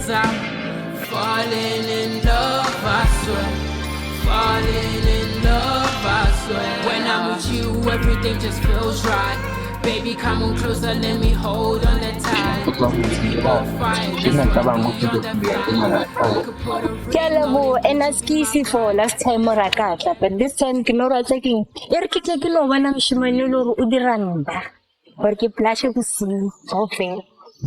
'cause I'm falling in love, I swear. Falling in love, I swear. When I'm with you, everything just feels right. Baby, come on closer, let me hold on the tight. Kelebo enaskisi for last time ra katla but this time ke no ratla ke ere ke tle ke lo bona mshimane lo re o diranda gore ke flash go see something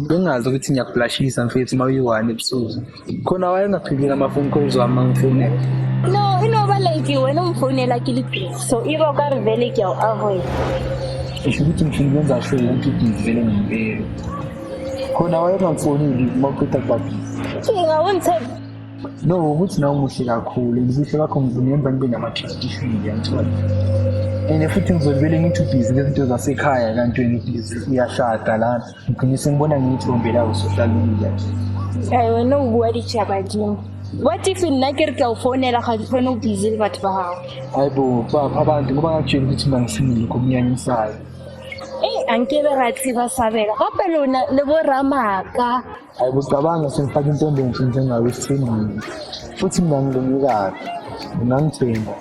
Bengazi ukuthi ngiyakuflashisa mfethu uma uyi-1 ebusuku. Khona wayengaphikile ama-phone calls wami mangifonela. no inoba like wena umfonela ke le so iba ka re vele ke avoid Ngisho ukuthi ngifuna ukwenza sure ukuthi ngivele ngempela. Khona wayengamfoneli uma uqeda kubabhizi. kinga wonse No, ukuthi nawe umuhle kakhulu. Ngizihle kakho ngivunemba ngibe nama-tradition ngiyangithola. And futhi ngizolibele ngithi ubhizi ngezinto zasekhaya kanti wena uyashada lana. Ngigcine sengibona ngiyithombe la ku-social media. I wena o bua ditšhabadimo what if nna ke re ka o founela ga di kgone go busy le batho ba gago Hayi bo, bapha abantu ngoba ngakutshela ukuthi bangisinile ngomnyanyisayo. ankebe ra tseba sabela gape lona le boramaka Hayi bucabanga sengifaka intombi enhle njengawe esithembile. Futhi mina ngilomikazi. Ngangithemba.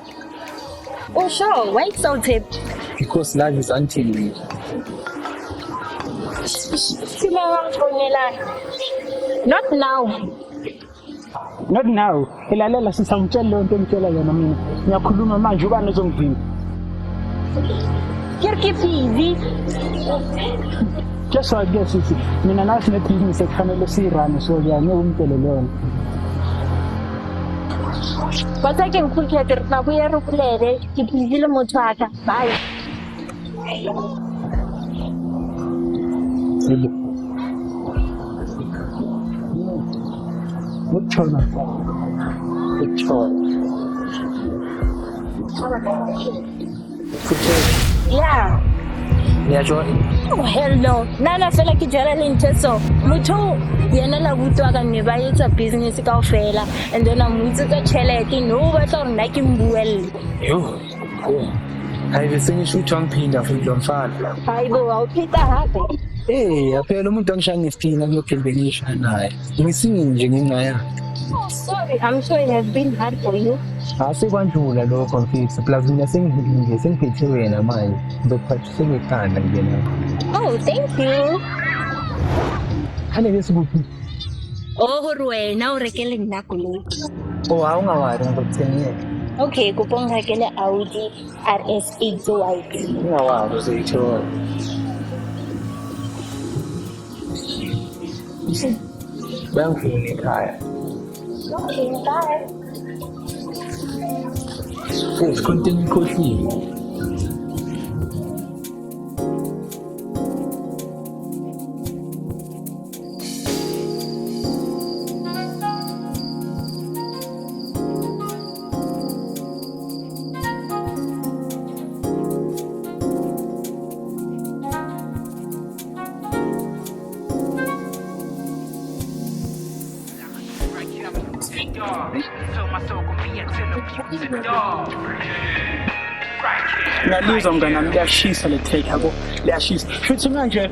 oh sure why so tip Because life is until we. sila wangifonela not now Not now. Elalela sisangitshela lento engitshela yona mina. Ngiyakhuluma manje ubani ozongivimba. ke re ke busy Just so I guess sisi mina nathi ne-business ekufanele siyirane so ngeke umtelelona. But I can cook it na buya re kulele ke busy le motho wa ka bye Yebo. Utshona. yeah Ngiyajona. oh hell no nana fela ke jela le ntso motho yena la butwa ka ne ba etsa business ka ofela and then amutse ka chelete no ba tla re nna ke mbuelle Yo. Hayi bese ngisho ukuthi wangiphinda futhi lo mfana. hayibo awuphita hape Phela umuntu angishaya ngesitina kuyophinde ngisho naye. Ngisingile nje ngingaya. sorry I'm sure it has been hard for you Asekwandlula lokho mfisi. Plus mina sengiphethe wena manje. Ngizokuphathisa ngekhanda ngena. oh thank you Ane sikuphi? oh gore wena o rekele nna koloi Oh, awungawari ngikuthengele. okay kupong rekele Audi RS8 white Ungawari uzayithola. Bayangifuna ekhaya. okay bye Futhi konke ngikhohliwe. Ngalizwa mnganami liyashisa le take yabo. Liyashisa. Futhi manje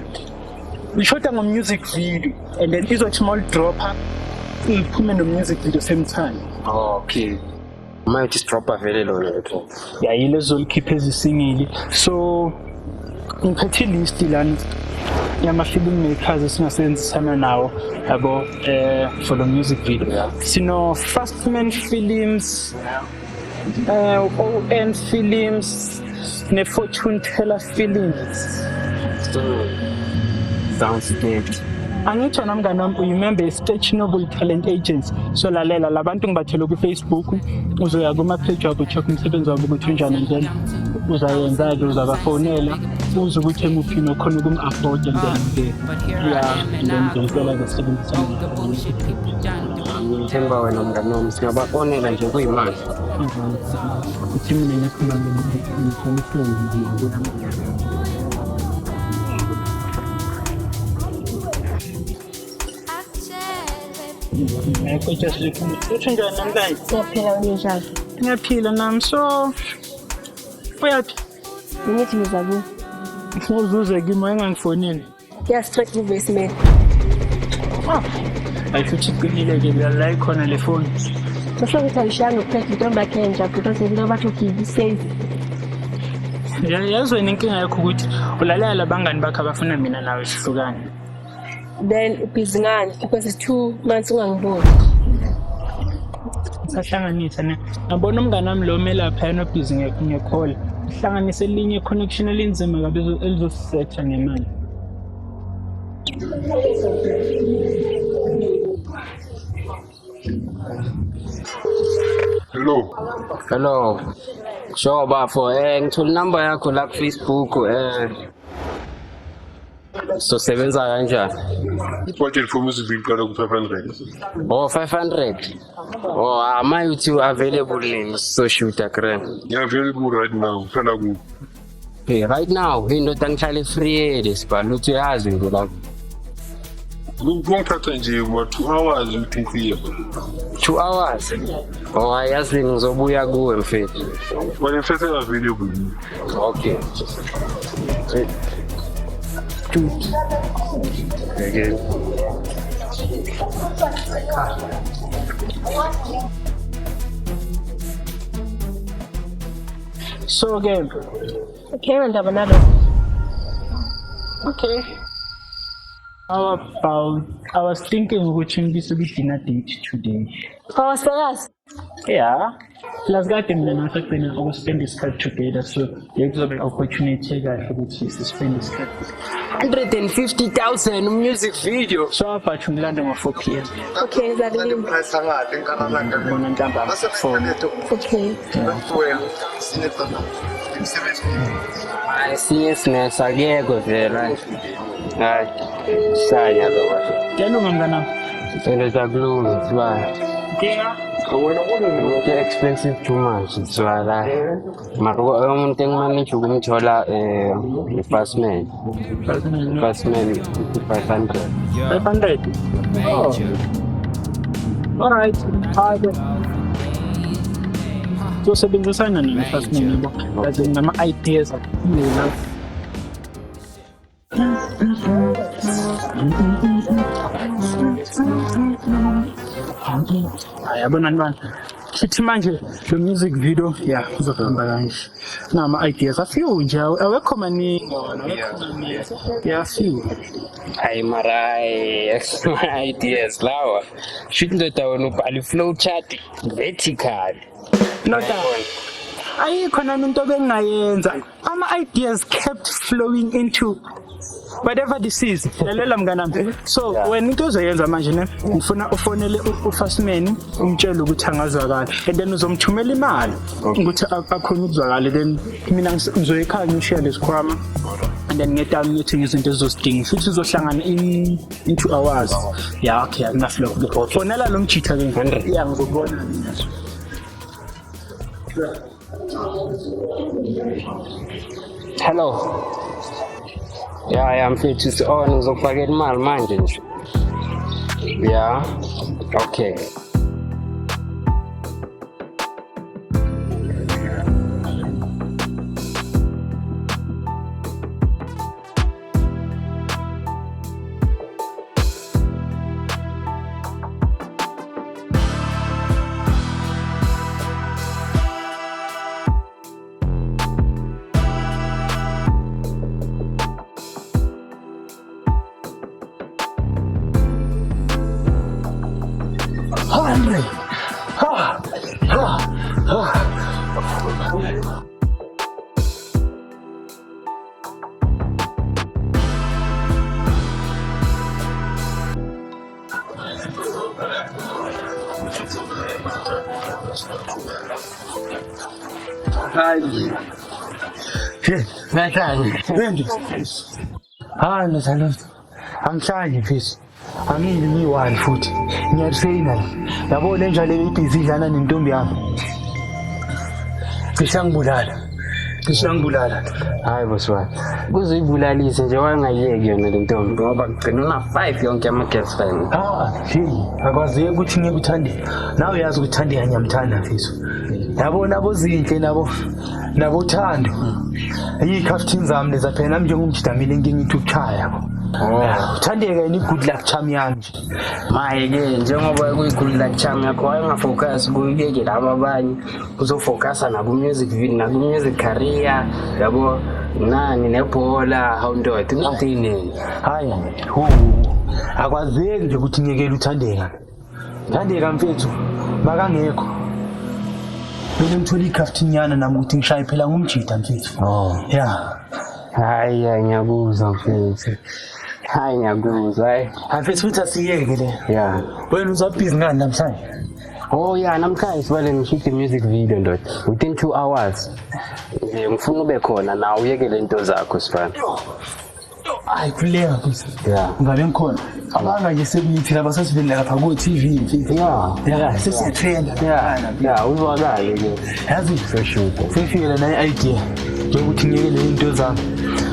ishoda ngo-music video and then izothi small dropper iphume no-music video same time. Okay. Might stropper vele lona lapho. Yayile zolikhipha ezisingili. So ngiphethe ilist lana yama-film makers esingasebenzisana nawo yabo for the music video. Sino Fastman Films, ON Films, ne-Fortune Teller Films. So sounds good. Angitsho nami mnganami remember Stage Noble Talent Agency. So lalela labantu ngibathela ku-Facebook uzoya kuma-page wabo check umsebenzi wabo ukuthi unjani and then uzayenza-ke uzabafonela uze ukuthi emuphi nokhona ukum-afford and then and then ngicela-ke sisebenzisane Ngithemba wena mnganami singabafonela nje kuyimali. ukuthi mina ngiyakhuluma uthi njani namhlanje? siyaphila unjani Ngiyaphila nami so uyaphi? ngithi ngizakuwe Uzuze kimi engangifonini. ya straight to voicemail ayifuthi iqinile-ke la ikhona le phone. kusho ukuthi ayishayanga ukuphetha intombi yakhe entsha because into bathi ukuyibisave. Yazi wena inkinga yakho ukuthi ulalela labangani bakho abafuna mina nawe sihlukane. Then ubhizi ngani because it's 2 months ungangiboni. Sahlanganisa ne. Ngabona umngane wami lo melapha yena obhizi ngecall. Hlanganise elinye connection elinzima kabi elizosisetha ngemali. Hello. Sure bafo, ngithola number yakho la ku Facebook so sebenza kanjani? Budget for music video ku 500. Oh 500. Oh am I available in so shoot akran? Yeah, available right now. Fana ku. Hey, right now indoda ngihlale free lesibalo uthi yazi nje la. Ngithatha nje 2 hours uthi 2 hours. Oh ayazi ngizobuya kuwe mfethu. Wena mfethu available. Okay. Again. So again. Okay, ndaba nalo. Okay. How about I was thinking ukuthi ngibise dinner date today. Kawasakazi. Yeah. Plus kade mina nasagcina ukuspend isikhathi together so kuzobe opportunity kahle ukuthi sispend isikhathi. 150,000 music video. So apha ngilanda ngo 4 p.m. Okay, ngizalini. Bona ntamba 4. Okay. Sinye sinesa akekho vela. Hayi. Saya lo. Yalunga mngana. Into zakulunga siba. Kinga. It's expensive too much. It's wala. Maro umuntu engimanage ukumthola first man 500. 500. Oh. All right. So sebenzisana nini first man yabo? Kaze nama ideas akuyela. Ayabona ntwana sithi manje lo music video uzohamba kanje nama ideas afiwe nje awekho maningi few Hayi marai ideas lawa shithi ndoda wena ubhala flow chart vertical nota ayikho nami into bengayenza ama ideas kept flowing into whatever this is lalela mnganami so wena into ozoyenza manje ne ngifuna ufonele ufirst man umtshele ukuthi angazwakala and then uzomthumela imali ukuthi akhona ukuzwakala then mina ngizoyikhaya ngishiya lesikhwama and then ngedown ngithi izinto ezizosidinga futhi uzohlangana in 2 hours okay ngaflow fonela lo mjitha ke ngizobona mina hello Yeah, mfethu ngizokufakela imali manje nje. Yeah. Okay. Hayi mzalo. Angihlali mfisi. Angini ngiyi-1 futhi. Ngiyaseyina la. Yabo le njalo ibhizi idlana nentombi yami. Ngishangibulala. Hayi boss wami. Kuzoyibulalise nje wangayeki yona le ntombi ngoba ngigcina una 5 yonke ama girlfriend. Akwaziye ukuthi ngikuthande. Nawe uyazi ukuthanda ngiyamthanda mfisi. Yabo nabo zinhle nabo uthando. Yikhaftini zami leza phela nami njengomjidamile ngithi ukuchaya yabo. Uthandeka yini good luck charm yami nje? Maye-ke njengoba kuyi-good luck charm yakho wayengafocus kuyeke laba abanye uzofocusa naku-music video naku-music career yabo nani nebhola hawundoda kuthini Hayi, akwazeki nje ukuthi ngiyekele uthandeka. Thandeka mfethu, makangekho. Bele ngithola ikhaftinyana nami ukuthi ngishaye phela ngumjida mfethu. Yeah. hayi ngiyakuzwa mfethu hayi ngiyakuzwa hayi Mfethu uthi asiyeke le. yeah Wena uzabhizi ngani namhlanje? oh yeah namkhaya sibale ngishute music video ndoda within 2 hours ngifuna ube khona na uyeke lento zakho sifana Hayi kuleya mfethu. yeah Ngabe ngikhona. Abanga nje sekuyithi laba sesivele lapha ku TV mfethu. Yeah, sesiyatrenda. yeah uzwakale ke Yazi seshuta sefike la idea. Njengokuthi ngiyeke lento zami.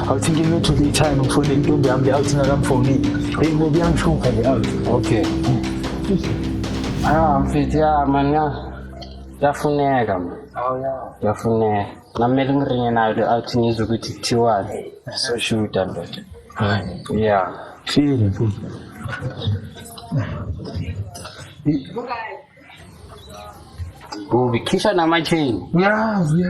Awuthi nginothole i-time ngifone intombi yami le awuthi ngakamfonini. Hey ngoba yangishuka le out. okay mfethu ya man yafuneka man yafuneka namele ngiringe nayo athi ngizwe ukuthi kuthiwa so shuta ndoda yeah Feel mfethu. ubikhishwa namachain Yazi.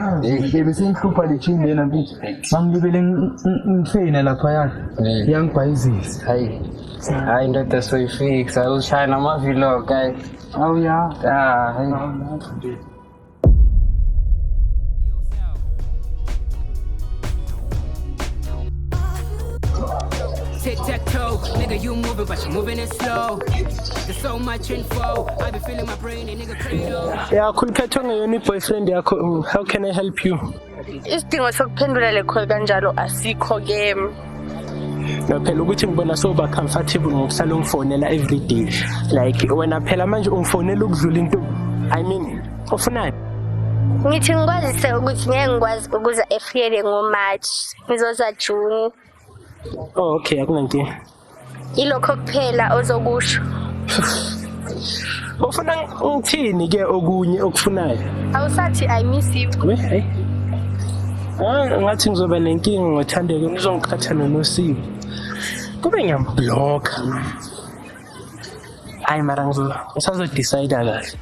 Bese ngihlupha le chain lena mfethu. Mangilibele ngifeyina lapha yakhe. Yangibhayizisa. hayi ndoda soyifixa ushaya namavlog hayi Oh yeah. hayi Tic-tac-toe, nigga, you moving, but you moving it slow. There's so much info. I be feeling my brain, a nigga cradle. Yeah, khuluphethe ngeyona boyfriend yakho. How can I help you? Isidingo sokuphendula le call kanjalo asikho ke. Phela ukuthi ngibona soba comfortable ngokusala ungifonela every day. Like wena phela manje ungifonela ukudlula into. I mean, ufunani? Ngithi ngikwazise ukuthi ngeke ngikwazi ukuza eFriday ngoMarch. Ngizoza June. Oh, okay, akunankinga. Ilokho kuphela ozokusho. Ufuna ngithini ke okunye okufunayo? Awusathi I miss you. Hey. Ngathi ngizoba nenkinga ngothandeka ngizongikhathana noSiwe. Kube ngiyamblock. Hayi mara ngisazo decide kahle.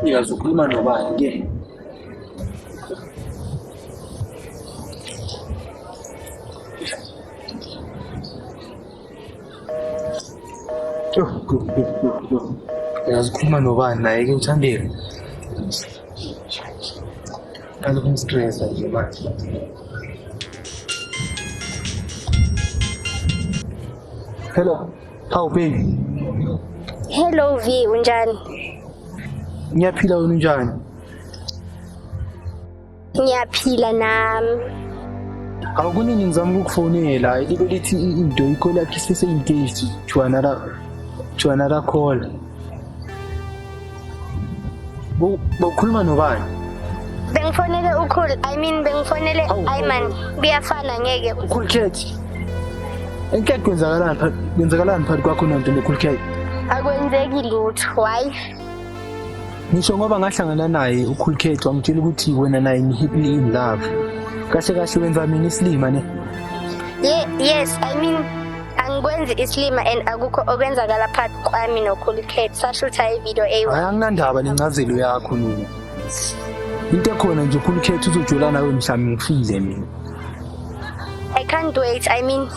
Uyazukhuluma nobani ke? Uyazukhuluma nobani naye ke uthandeka? Kaloku ngistressa nje manje. Hello. How baby? Hello V, unjani? Ngiyaphila wena unjani? Ngiyaphila nami. Akukunini ngizama ukukufonela libe lithi into icall yakhe sese-engaged to another call. Bawukhuluma nobani? Bengifonele ukhulu, bengifonele Ayman. Kuyafana ngeke. Cool cat. Enke kwenzakalani phakathi kwakho nonto ne-Cool cat? Akwenzeki lutho. Why? Ngisho ngoba ngahlangana naye uCool cat wangitshela ukuthi wena naye ni-happily in love. Kahle kahle wenza mina isilima ne? Yes, angikwenzi islima and akukho okwenzakala phakathi kwami noCool cat. Sashutha ivideo Hayi anginandaba nencazelo yakho nini. Into ekhona nje uCool cat uzojula nawe mhlawumbe ngifile mina. I can't wait.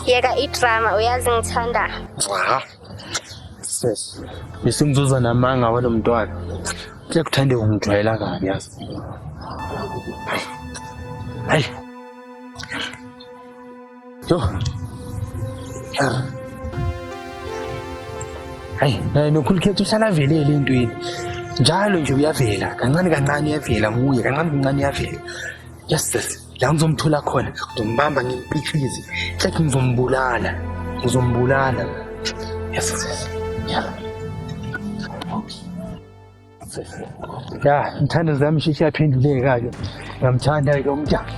Yeka idrama uyazi ngithanda. Sis. Bese ngizoza namanga walo mntwana. Kuyakuthande ungijwayela kabi yazi. Hayi. Yo. Hayi, naye noCool cat uhlala velele entweni. Njalo nje uyavela, kancane kancane uyavela nguye, kancane uyavela. Yes sis. La ngizomthola khona, ngizombamba ngimpichize. Hle ngizombulala. Yes sis. Yeah. Ya, ngithanda zami sheshe yaphenduleka ke. Ngiyamthanda ke umntwana.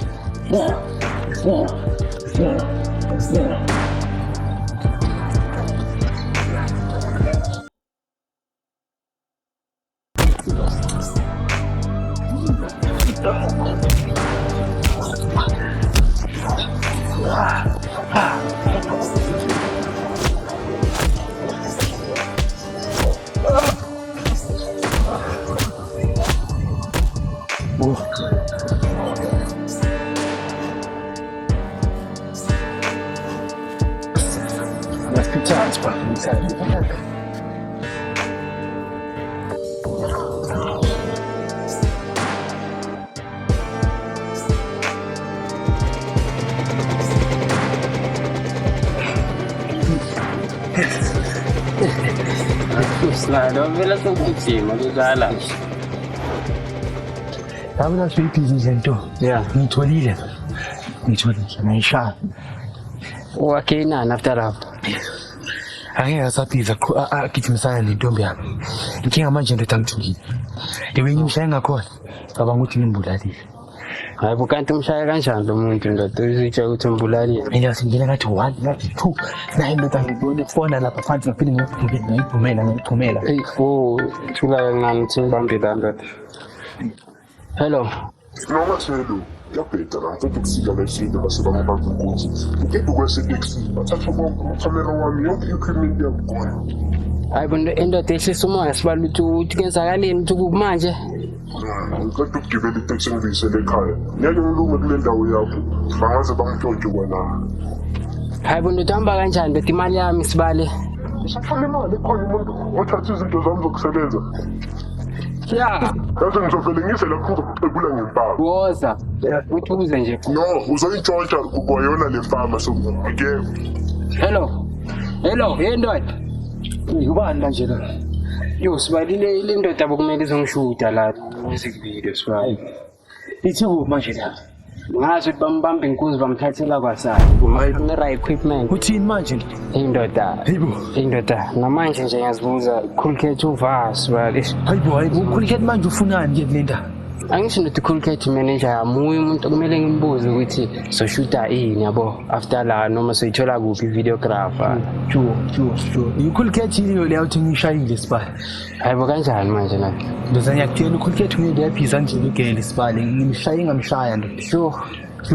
Slide vela sokugijima kudala. Yabona sibhizi nto. Yeah. Ngitholile ngayishaya. Wakhe nani after that? Angeke asaphiza agijimisana nentombi yami. Inkinga manje ndoda ngithulile. Iwe ngimshaya ngakhona. Cabanga ukuthi ngimbulalile. Hayi bukanti umshaya kanjani lo muntu ndoda uzitsha ukuthi umbulalile. Mina singena ngathi 1 ngathi 2 naye ndoda ngibone fona lapha phansi ngaphinde ngiyithumela. Hey, oh, thula kancane ukuthi ngibambela ndoda. Hello. Noma selo, yaphetha la, futhi kusika lesinde basebanga bakuthi. Ukedu kwesiteksi, bathatha kamera wami yonke equipment yakho. Hayi bonto indoda ehlisa umoya sibala ukuthi kenzakaleni ukuthi kumanje. Ngikade ukugibela itaxi ngiyisele ekhaya. Ngeke ngilunge kule ndawo yakho. Bangaze bangitshontshe wena. Hayi bonto hamba kanjani ndoda imali yami sibale. Usafuna imali ekhona umuntu othatha izinto zami zokusebenza. Yeah. Bese ngizovele ngise lapho ngicebula ngempama. Woza. Uthi uze nje. No, uzoyintshontsha kwayona le mpama so ngeke. Hello. Hello, ndoda. Ubani manje la? Yo sibalile ile ndoda bokumele izongishuda la music video sibali. Ithi manje la. Ngazi ukuthi bambamba inkunzi bamthathela kwasana. Uma right equipment. Uthini manje? Indoda. Hayibo. Indoda. Namanje nje ngiyazibuza Coolcat uvasi bali. Hayibo, Coolcat manje ufunani ke lenda? Angisho ukuthi Coolcat manager amuye umuntu okumele ngimbuze ukuthi so shoota ini yabo after la noma soyithola kuphi videographer. Sure. Coolcat yiyo le uthi ngishayile sibali. Hayibo kanjani manje la? Bese ngiyakutshela Coolcat ngeke yaphiza nje igele sibali ngimshaya ngamshaya ndo. Sure.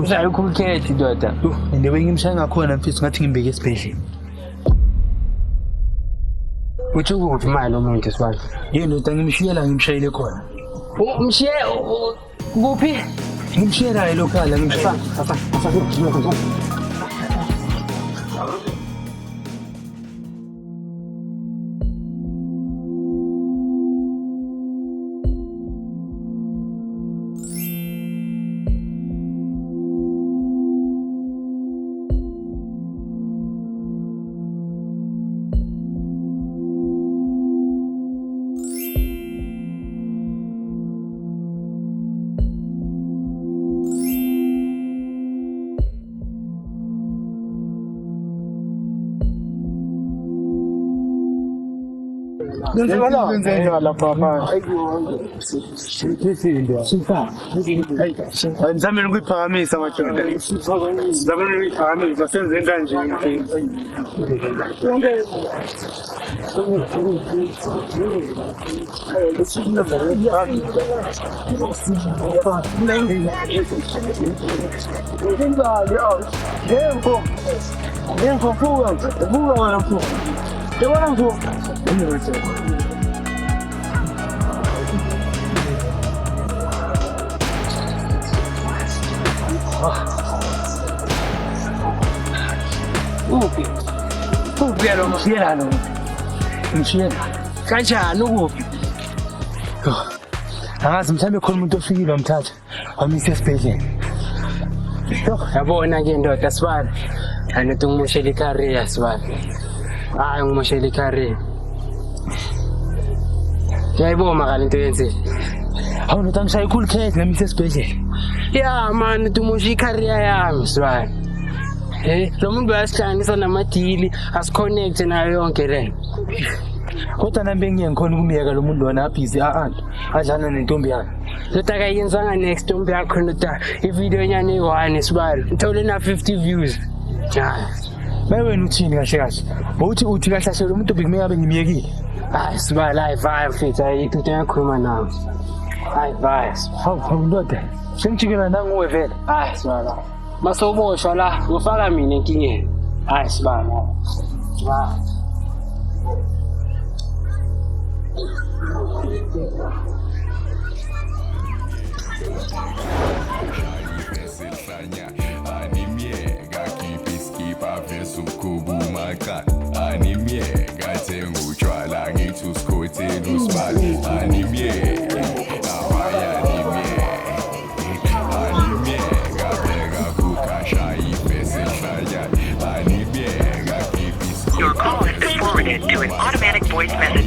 Uzayo Coolcat ndoda. Ende ngimshaya ngakhona mfisi ngathi ngimbeke esibhedlela. Uthi kuphi manje umuntu sibali? Yena ndoda ngimshiyela ngimshayile khona. Umshiye kuphi? Ngimshiyela elokhala ngimshaya. Ngenzela lapha manje. Ngizamela ukuyiphakamisa madoda. Ngizamela ukuyiphakamisa senze kanje. Lo mshiyela kanjani ukuphi? Angazi mhlambe khona umuntu ofikile wamthatha wamisa esibhedlela. Yabona ke ndoda sibali. Anothi ngimoshela icareer sibali. Hayi ngimoshela icareer. Yayibona kalento yenzile. Hawu ndoda ngishaya iCoolcat ngamisa esibhedlela. Yeah man, uthi icareer yami sibali. Lo muntu bayasihlanganisa namadili asiconnect nayo yonke le. Kodwa nambe ngiyengikhona ukumiyeka lo muntu wona abhizi adlana nentombi yakhe. Lota kayenzanga next ntombi yakho ndoda ivideo nyane e1 sibali. Ngithole na 50 views. Ja. Wena uthini kahle? Uthi kahle lo muntu bekumele abe ngimiyekile. Hayi sibala, hayi vaya mfethu, hayi into engikhuluma nawe. Hayi vaya. Hawu ndoda, sengijikela nanguwe vele. Hayi sibala. Masawuboshwa la, ngofaka mina enkingeni. Hayi sibala. Hayi. Your call has been forwarded to an automatic voice message